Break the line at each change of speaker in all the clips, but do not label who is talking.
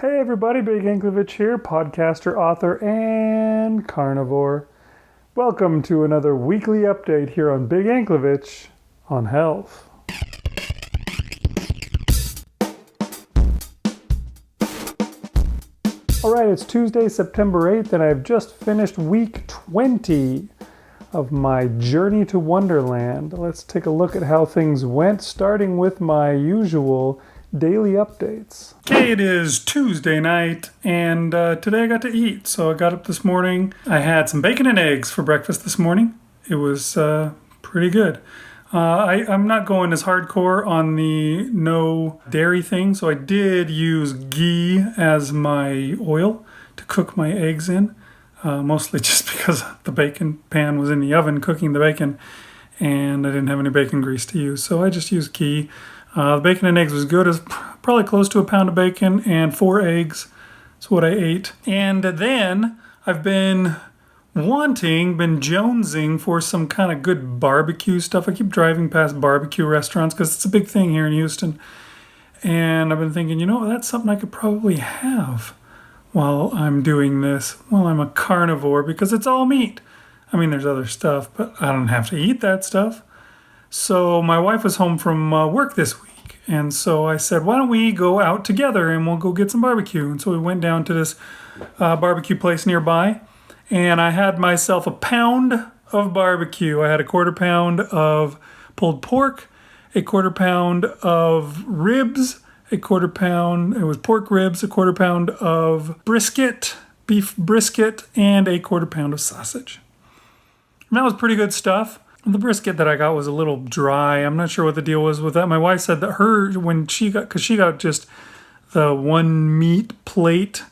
Hey everybody, Big Anklevich here, podcaster, author, and carnivore. Welcome to another weekly update here on Big Anklevich on health. Alright, it's Tuesday, September 8th, and I've just finished week 20 of my journey to One-derland. Let's take a look at how things went, starting with my usual daily updates. Okay, it is Tuesday night, and today I got to eat. So I got up this morning. I had some bacon and eggs for breakfast this morning. It was pretty good. I'm not going as hardcore on the no dairy thing, so I did use ghee as my oil to cook my eggs in, mostly just because the bacon pan was in the oven cooking the bacon, and I didn't have any bacon grease to use, so I just used ghee. The bacon and eggs was good. It was probably close to a pound of bacon and 4 eggs. That's what I ate. And then I've been jonesing for some kind of good barbecue stuff. I keep driving past barbecue restaurants because it's a big thing here in Houston. And I've been thinking, that's something I could probably have while I'm doing this, while I'm a carnivore, because it's all meat. I mean, there's other stuff, but I don't have to eat that stuff. So my wife was home from work this week, and so I said, why don't we go out together and we'll go get some barbecue? And so we went down to this barbecue place nearby, and I had myself a pound of barbecue. I had a 1/4 pound of pulled pork, a 1/4 pound of ribs, a 1/4 pound, it was pork ribs, a 1/4 pound of brisket, beef brisket, and a 1/4 pound of sausage. And that was pretty good stuff. The brisket that I got was a little dry. I'm not sure what the deal was with that. My wife said that because she got just the one meat plate,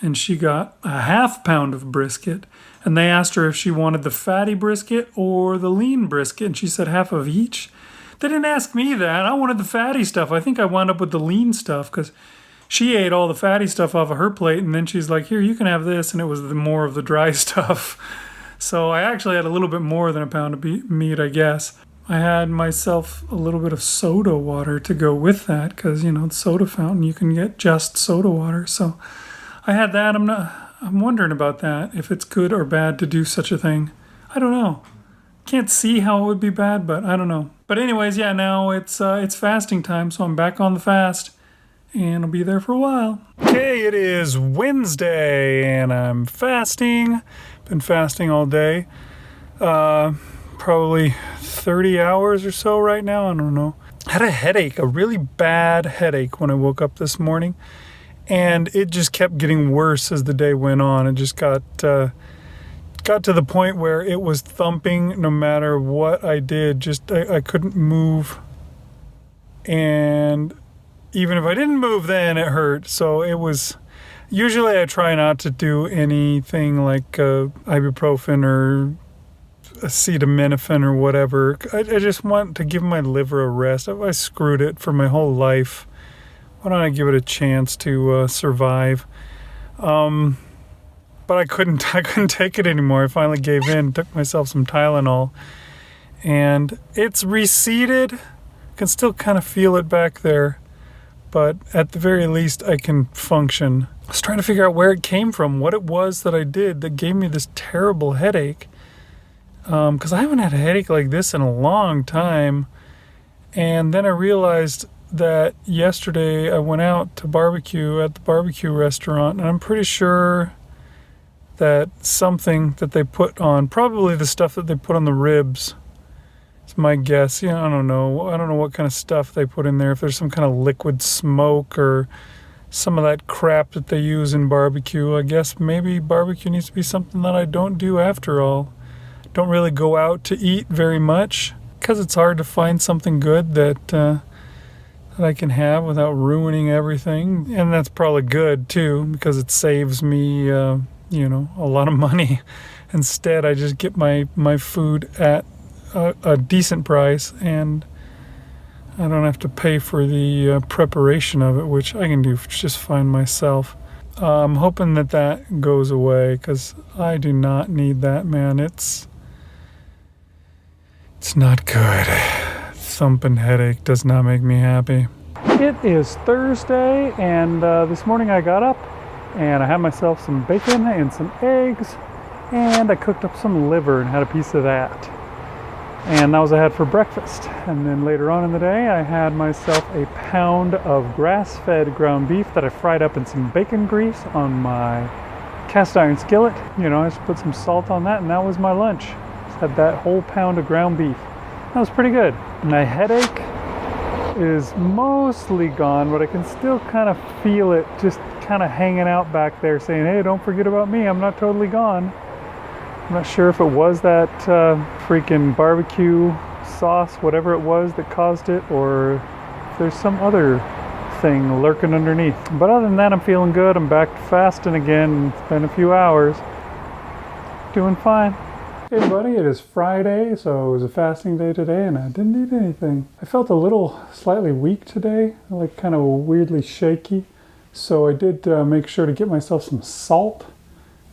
and she got a 1/2 pound of brisket. And they asked her if she wanted the fatty brisket or the lean brisket, and she said half of each. They didn't ask me that. I wanted the fatty stuff. I think I wound up with the lean stuff because she ate all the fatty stuff off of her plate, and then she's like, here, you can have this, and it was more of the dry stuff. So I actually had a little bit more than a pound of meat, I guess. I had myself a little bit of soda water to go with that because, the soda fountain, you can get just soda water. So I had that. I'm wondering about that, if it's good or bad to do such a thing. I don't know. Can't see how it would be bad, but I don't know. But anyways, yeah, now it's fasting time, so I'm back on the fast, and I'll be there for a while. Okay, it is Wednesday, and I'm fasting. Been fasting all day, probably 30 hours or so right now. I don't know. I had a headache, a really bad headache when I woke up this morning, and it just kept getting worse as the day went on. It just got to the point where it was thumping no matter what I did. I couldn't move, and even if I didn't move, then it hurt. So it was. Usually I try not to do anything like ibuprofen or acetaminophen or whatever. I just want to give my liver a rest. I screwed it for my whole life. Why don't I give it a chance to survive? But I couldn't take it anymore. I finally gave in, took myself some Tylenol, and it's receded. I can still kind of feel it back there, but at the very least I can function. I was trying to figure out where it came from, what it was that I did that gave me this terrible headache. Because I haven't had a headache like this in a long time. And then I realized that yesterday I went out to barbecue at the barbecue restaurant, and I'm pretty sure that something that they put on, probably the stuff that they put on the ribs, it's my guess. I don't know. I don't know what kind of stuff they put in there, if there's some kind of liquid smoke or some of that crap that they use in barbecue. I guess maybe barbecue needs to be something that I don't do after all. Don't really go out to eat very much because it's hard to find something good that I can have without ruining everything. And that's probably good too, because it saves me, a lot of money. Instead, I just get my food at a decent price, and I don't have to pay for the preparation of it, which I can do just fine myself. I'm hoping that goes away because I do not need that, man. It's not good. Thumping headache does not make me happy. It is Thursday, and this morning I got up and I had myself some bacon and some eggs, and I cooked up some liver and had a piece of that. And that was what I had for breakfast. And then later on in the day, I had myself a pound of grass-fed ground beef that I fried up in some bacon grease on my cast iron skillet. You know, I just put some salt on that, and that was my lunch. Just had that whole pound of ground beef. That was pretty good. My headache is mostly gone, but I can still kind of feel it just kind of hanging out back there saying, hey, don't forget about me, I'm not totally gone. I'm not sure if it was that freaking barbecue sauce, whatever it was that caused it, or if there's some other thing lurking underneath. But other than that, I'm feeling good. I'm back to fasting again. It's been a few hours. Doing fine. Hey everybody, it is Friday, so it was a fasting day today and I didn't eat anything. I felt a little slightly weak today, like kind of weirdly shaky. So I did make sure to get myself some salt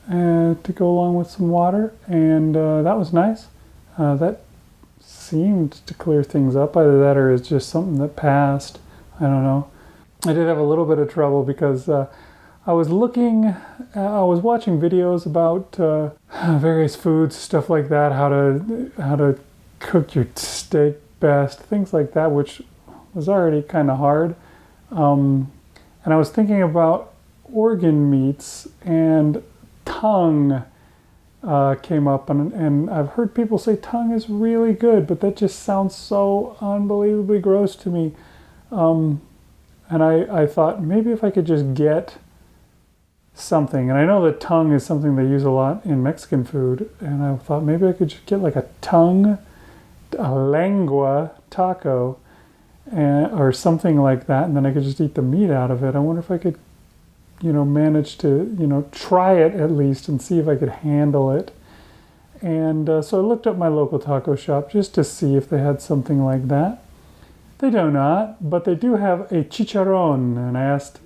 to go along with some water, and that was nice. That seemed to clear things up. Either that or it's just something that passed. I don't know. I did have a little bit of trouble because I was watching videos about various foods, stuff like that, how to cook your steak best, things like that, which was already kind of hard. And I was thinking about organ meats, and tongue came up, and I've heard people say tongue is really good, but that just sounds so unbelievably gross to me. And I thought maybe if I could just get something, and I know that tongue is something they use a lot in Mexican food, and I thought maybe I could just get like a lengua taco, or something like that, and then I could just eat the meat out of it. I wonder if I could manage to, try it at least and see if I could handle it. And so I looked up my local taco shop just to see if they had something like that. They do not, but they do have a chicharron. And I asked,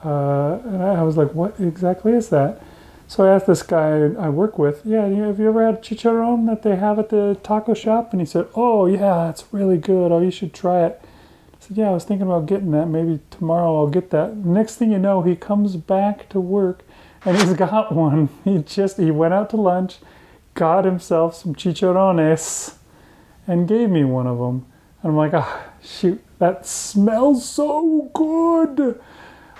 and I was like, what exactly is that? So I asked this guy I work with, have you ever had chicharron that they have at the taco shop? And he said, oh yeah, it's really good. Oh, you should try it. I said, yeah, I was thinking about getting that. Maybe tomorrow I'll get that. Next thing you know, he comes back to work and he's got one. He went out to lunch, got himself some chicharrones, and gave me one of them. And I'm like, shoot, that smells so good.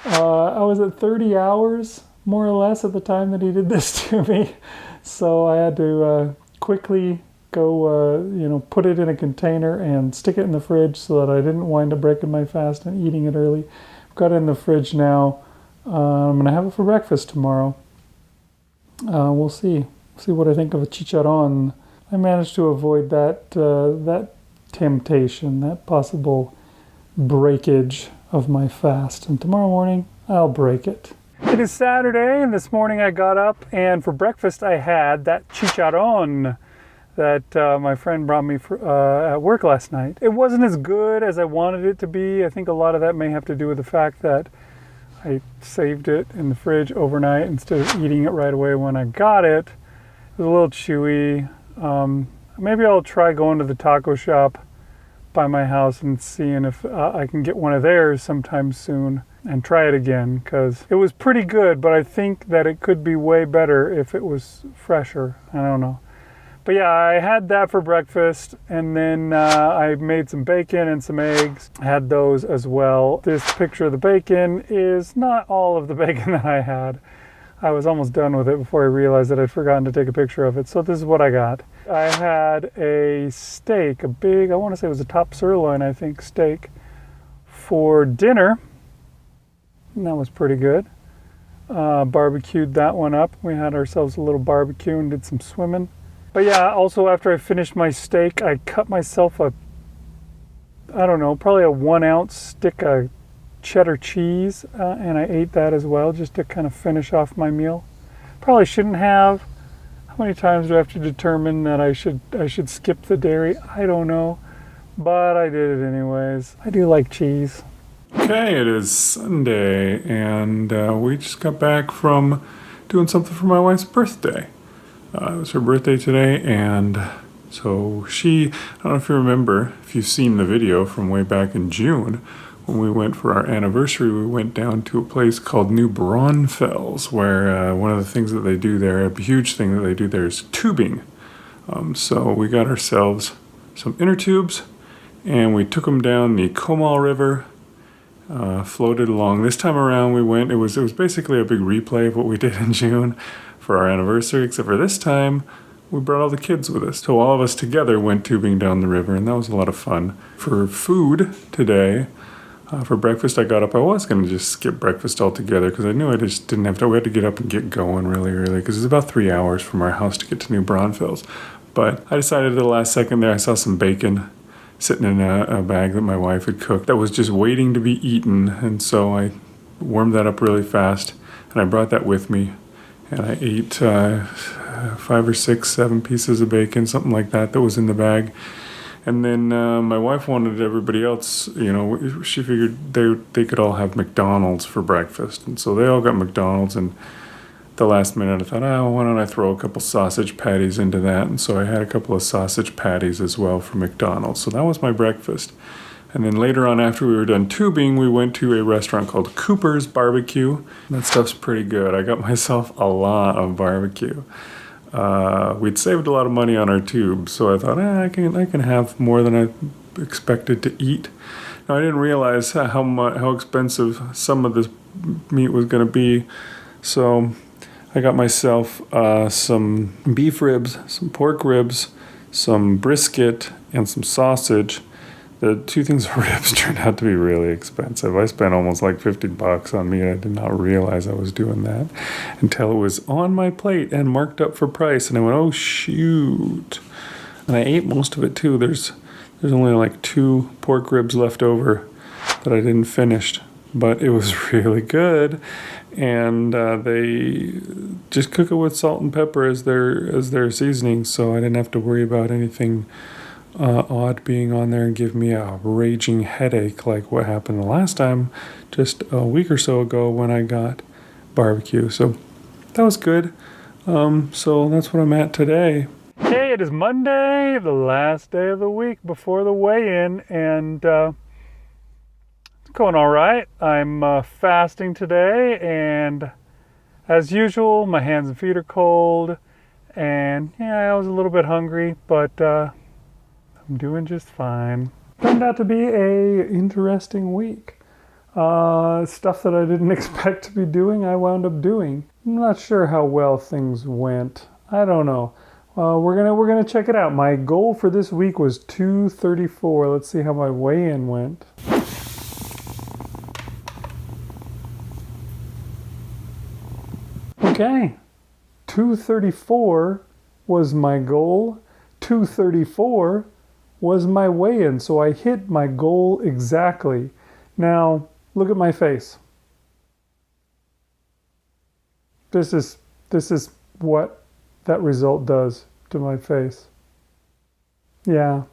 I was at 30 hours, more or less, at the time that he did this to me. So I had to quickly go, put it in a container and stick it in the fridge so that I didn't wind up breaking my fast and eating it early. I've got it in the fridge now. I'm going to have it for breakfast tomorrow. We'll see. See what I think of a chicharron. I managed to avoid that temptation, that possible breakage of my fast. And tomorrow morning, I'll break it. It is Saturday, and this morning I got up, and for breakfast I had that chicharron that my friend brought me at work last night. It wasn't as good as I wanted it to be. I think a lot of that may have to do with the fact that I saved it in the fridge overnight instead of eating it right away when I got it. It was a little chewy. Maybe I'll try going to the taco shop by my house and seeing if I can get one of theirs sometime soon and try it again, because it was pretty good, but I think that it could be way better if it was fresher. I don't know. But yeah, I had that for breakfast, and then I made some bacon and some eggs. I had those as well. This picture of the bacon is not all of the bacon that I had. I was almost done with it before I realized that I'd forgotten to take a picture of it. So this is what I got. I had a steak, a big, I want to say it was a top sirloin, I think, steak for dinner. And that was pretty good. Barbecued that one up. We had ourselves a little barbecue and did some swimming. But yeah, also after I finished my steak, I cut myself probably a 1 ounce stick of cheddar cheese, and I ate that as well, just to kind of finish off my meal. Probably shouldn't have. How many times do I have to determine that I should skip the dairy? I don't know, but I did it anyways. I do like cheese. Okay, it is Sunday, and we just got back from doing something for my wife's birthday. It was her birthday today, and so I don't know if you remember, if you've seen the video from way back in June, when we went for our anniversary, we went down to a place called New Braunfels, where one of the things that they do there, a huge thing that they do there, is tubing. So we got ourselves some inner tubes, and we took them down the Comal River, floated along. This time around we went, it was basically a big replay of what we did in June for our anniversary, except for this time we brought all the kids with us. So all of us together went tubing down the river, and that was a lot of fun. For food today, for breakfast, I got up. I was going to just skip breakfast altogether because I knew I just didn't have to. We had to get up and get going really early because it's about 3 hours from our house to get to New Braunfels. But I decided at the last second there, I saw some bacon sitting in a bag that my wife had cooked that was just waiting to be eaten. And so I warmed that up really fast, and I brought that with me. And I ate 5 or 6, 7 pieces of bacon, something like that was in the bag. And then my wife wanted everybody else, she figured they could all have McDonald's for breakfast. And so they all got McDonald's, and the last minute I thought, why don't I throw a couple sausage patties into that? And so I had a couple of sausage patties as well for McDonald's. So that was my breakfast. And then later on, after we were done tubing, we went to a restaurant called Cooper's Barbecue. That stuff's pretty good. I got myself a lot of barbecue. We'd saved a lot of money on our tube, so I thought, I can have more than I expected to eat. Now, I didn't realize how expensive some of this meat was going to be, so I got myself some beef ribs, some pork ribs, some brisket, and some sausage. The 2 things of ribs turned out to be really expensive. I spent almost like $50 on meat. I did not realize I was doing that until it was on my plate and marked up for price. And I went, oh, shoot. And I ate most of it, too. There's only like 2 pork ribs left over that I didn't finish. But it was really good. And they just cook it with salt and pepper as their seasoning, so I didn't have to worry about anything odd being on there and give me a raging headache like what happened the last time just a week or so ago when I got barbecue. So that was good. So that's what I'm at today. Hey, it is Monday, the last day of the week before the weigh-in, and it's going all right. I'm fasting today, and as usual, my hands and feet are cold, and I was a little bit hungry, but I'm doing just fine. Turned out to be a interesting week. Stuff that I didn't expect to be doing, I wound up doing. I'm not sure how well things went. I don't know. We're gonna check it out. My goal for this week was 234. Let's see how my weigh-in went. Okay, 234 was my goal. 234 was my weigh-in, so I hit my goal exactly. Now, look at my face. This is what that result does to my face. Yeah.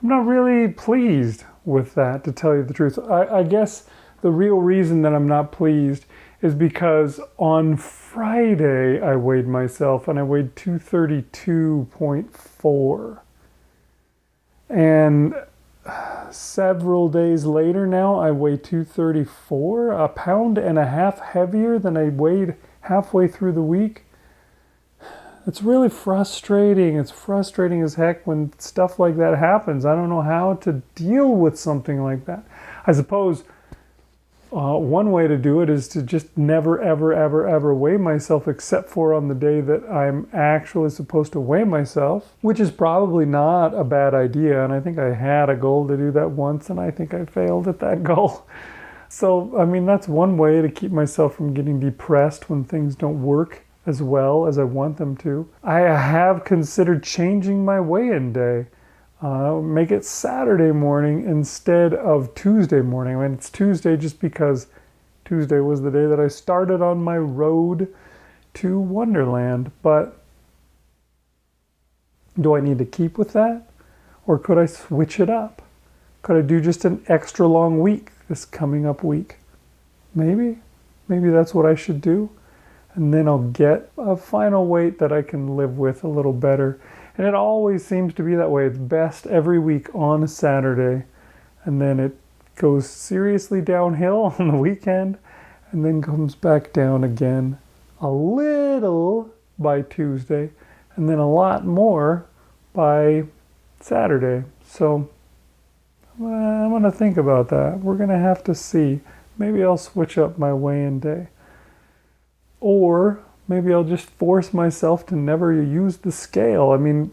I'm not really pleased with that, to tell you the truth. I guess the real reason that I'm not pleased is because on Friday I weighed myself and I weighed 232.4. And several days later now I weigh 234, a pound and a half heavier than I weighed halfway through the week. It's really frustrating. It's frustrating as heck when stuff like that happens. I don't know how to deal with something like that. I suppose one way to do it is to just never, ever, ever, ever weigh myself except for on the day that I'm actually supposed to weigh myself, which is probably not a bad idea. And I think I had a goal to do that once, and I think I failed at that goal. So, I mean, that's one way to keep myself from getting depressed when things don't work as well as I want them to. I have considered changing my weigh-in day. Make it Saturday morning instead of Tuesday morning. I mean, it's Tuesday just because Tuesday was the day that I started on my road to One-derland. But do I need to keep with that? Or could I switch it up? Could I do just an extra long week this coming up week? Maybe that's what I should do. And then I'll get a final weight that I can live with a little better. And it always seems to be that way. It's best every week on a Saturday. And then it goes seriously downhill on the weekend and then comes back down again a little by Tuesday and then a lot more by Saturday. So I'm going to think about that. We're going to have to see. Maybe I'll switch up my weigh-in day. Or maybe I'll just force myself to never use the scale. I mean,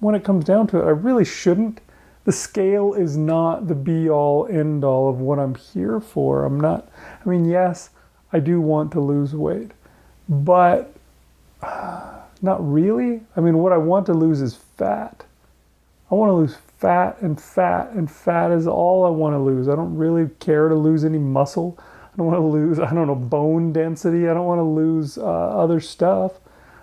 when it comes down to it, I really shouldn't. The scale is not the be-all, end-all of what I'm here for. Yes, I do want to lose weight, but not really. I mean, what I want to lose is fat. I want to lose fat, and fat is all I want to lose. I don't really care to lose any muscle. I don't want to lose, bone density. I don't want to lose other stuff.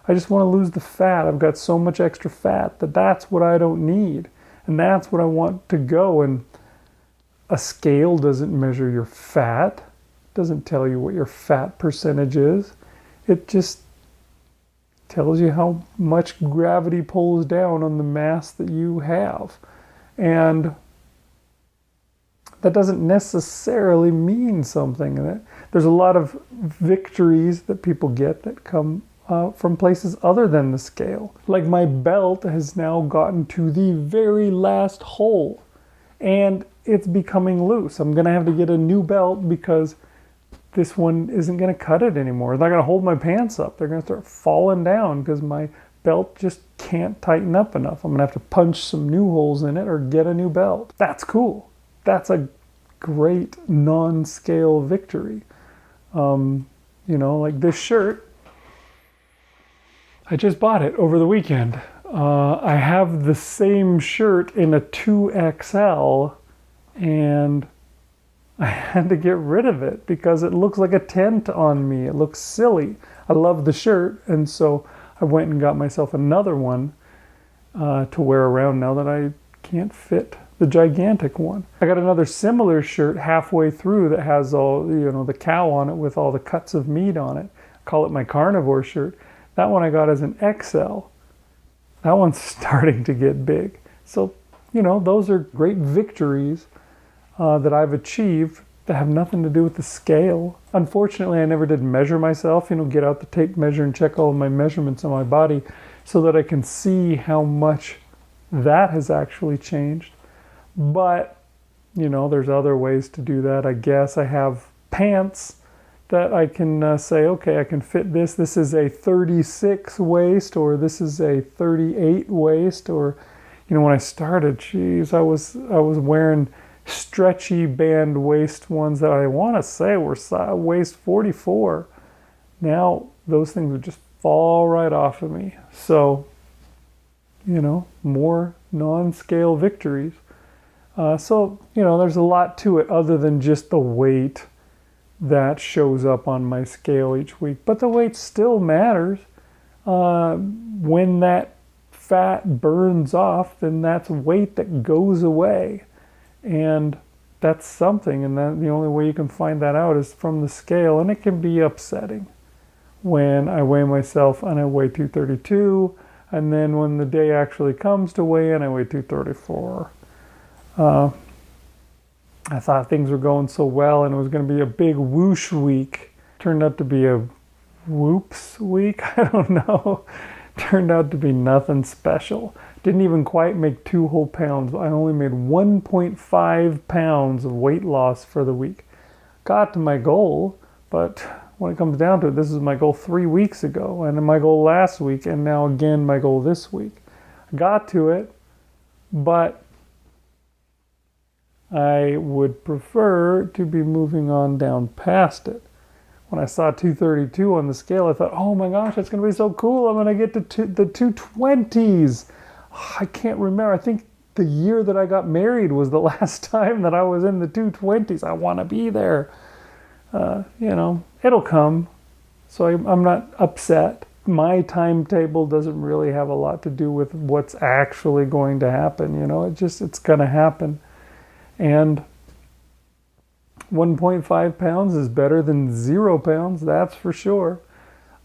I just want to lose the fat. I've got so much extra fat that's what I don't need. And that's what I want to go. And a scale doesn't measure your fat. It doesn't tell you what your fat percentage is. It just tells you how much gravity pulls down on the mass that you have. And that doesn't necessarily mean something. There's a lot of victories that people get that come from places other than the scale. Like my belt has now gotten to the very last hole and it's becoming loose. I'm going to have to get a new belt because this one isn't going to cut it anymore. It's not going to hold my pants up. They're going to start falling down because my belt just can't tighten up enough. I'm going to have to punch some new holes in it or get a new belt. That's cool. That's a great non-scale victory. Like this shirt, I just bought it over the weekend. I have the same shirt in a 2XL and I had to get rid of it because it looks like a tent on me. It looks silly. I love the shirt, and so I went and got myself another one to wear around now that I can't fit the gigantic one. I got another similar shirt halfway through that has all, the cow on it with all the cuts of meat on it. I call it my Carnivore shirt. That one I got as an XL. That one's starting to get big. So, those are great victories that I've achieved that have nothing to do with the scale. Unfortunately, I never did measure myself, get out the tape measure and check all of my measurements on my body so that I can see how much that has actually changed. But, there's other ways to do that. I guess I have pants that I can say, okay, I can fit this. This is a 36 waist, or this is a 38 waist, or, when I started, I was wearing stretchy band waist ones that I want to say were waist 44. Now those things would just fall right off of me. So, more non-scale victories. So, there's a lot to it other than just the weight that shows up on my scale each week. But the weight still matters. When that fat burns off, then that's weight that goes away. And that's something. And the only way you can find that out is from the scale. And it can be upsetting when I weigh myself and I weigh 232. And then when the day actually comes to weigh in, I weigh 234. I thought things were going so well and it was going to be a big whoosh week. Turned out to be a whoops week. I don't know. Turned out to be nothing special. Didn't even quite make 2 whole pounds. I only made 1.5 pounds of weight loss for the week. Got to my goal, but when it comes down to it, this is my goal 3 weeks ago, and my goal last week, and now again my goal this week. I got to it, but I would prefer to be moving on down past it. When I saw 232 on the scale, I thought, oh my gosh, that's going to be so cool. I'm going to get to the 220s. I can't remember. I think the year that I got married was the last time that I was in the 220s. I want to be there. It'll come. So I'm not upset. My timetable doesn't really have a lot to do with what's actually going to happen. It's going to happen. And 1.5 pounds is better than 0 pounds, that's for sure.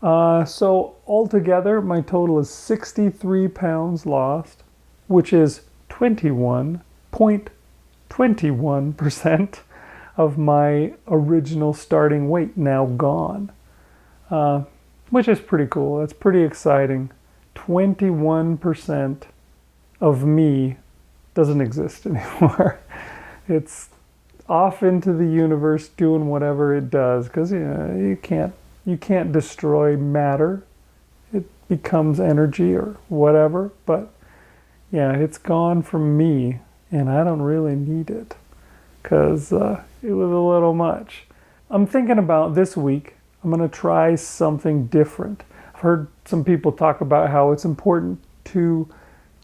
So altogether, my total is 63 pounds lost, which is 21.21% of my original starting weight now gone, which is pretty cool. It's pretty exciting. 21% of me doesn't exist anymore. It's off into the universe doing whatever it does, because you can't destroy matter. It becomes energy or whatever. But yeah, it's gone from me, and I don't really need it, because it was a little much. I'm thinking about this week, I'm going to try something different. I've heard some people talk about how it's important to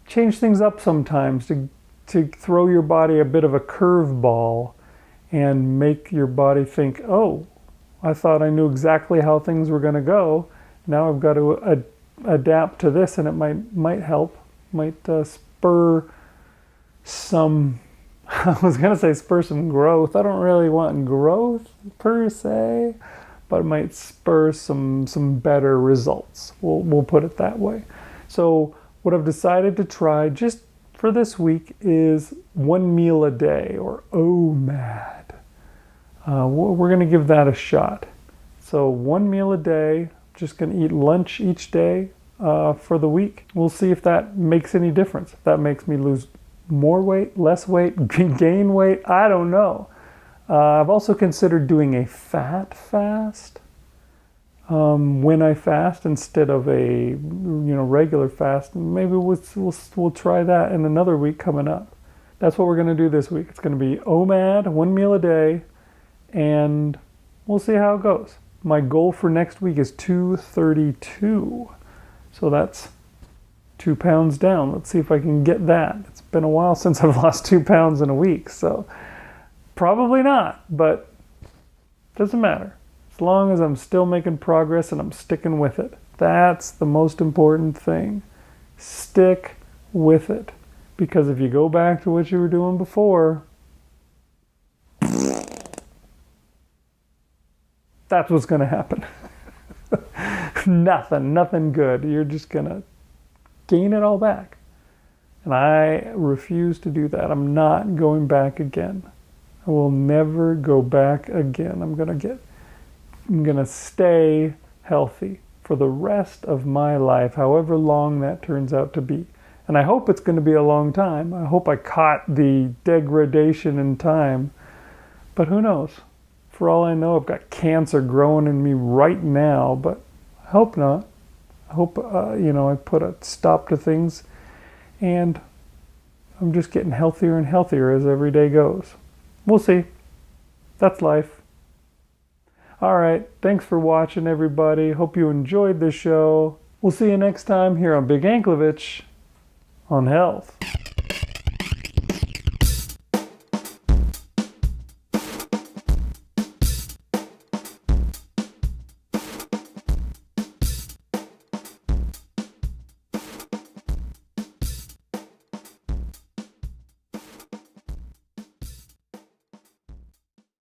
change things up sometimes, to throw your body a bit of a curveball and make your body think, oh, I thought I knew exactly how things were going to go. Now I've got to adapt to this, and it might help, might spur some, I was going to say spur some growth. I don't really want growth per se, but it might spur some better results. We'll put it that way. So what I've decided to try just for this week is 1 meal a day, or OMAD. We're going to give that a shot. So 1 meal a day, just going to eat lunch each day for the week. We'll see if that makes any difference. If that makes me lose more weight, less weight, gain weight, I don't know. I've also considered doing a fat fast when I fast instead of a regular fast. Maybe we'll try that in another week coming up. That's what we're going to do this week. It's going to be OMAD, 1 meal a day, and we'll see how it goes. My goal for next week is 232. So that's 2 pounds down. Let's see if I can get that. It's been a while since I've lost 2 pounds in a week, so probably not, but doesn't matter. As long as I'm still making progress and I'm sticking with it. That's the most important thing. Stick with it. Because if you go back to what you were doing before, that's what's going to happen. Nothing good. You're just going to gain it all back. And I refuse to do that. I'm not going back again. I will never go back again. I'm going to stay healthy for the rest of my life, however long that turns out to be. And I hope it's going to be a long time. I hope I caught the degradation in time. But who knows? For all I know, I've got cancer growing in me right now, but I hope not. I hope, I put a stop to things, and I'm just getting healthier and healthier as every day goes. We'll see. That's life. All right. Thanks for watching, everybody. Hope you enjoyed this show. We'll see you next time here on Big Anklovich on health.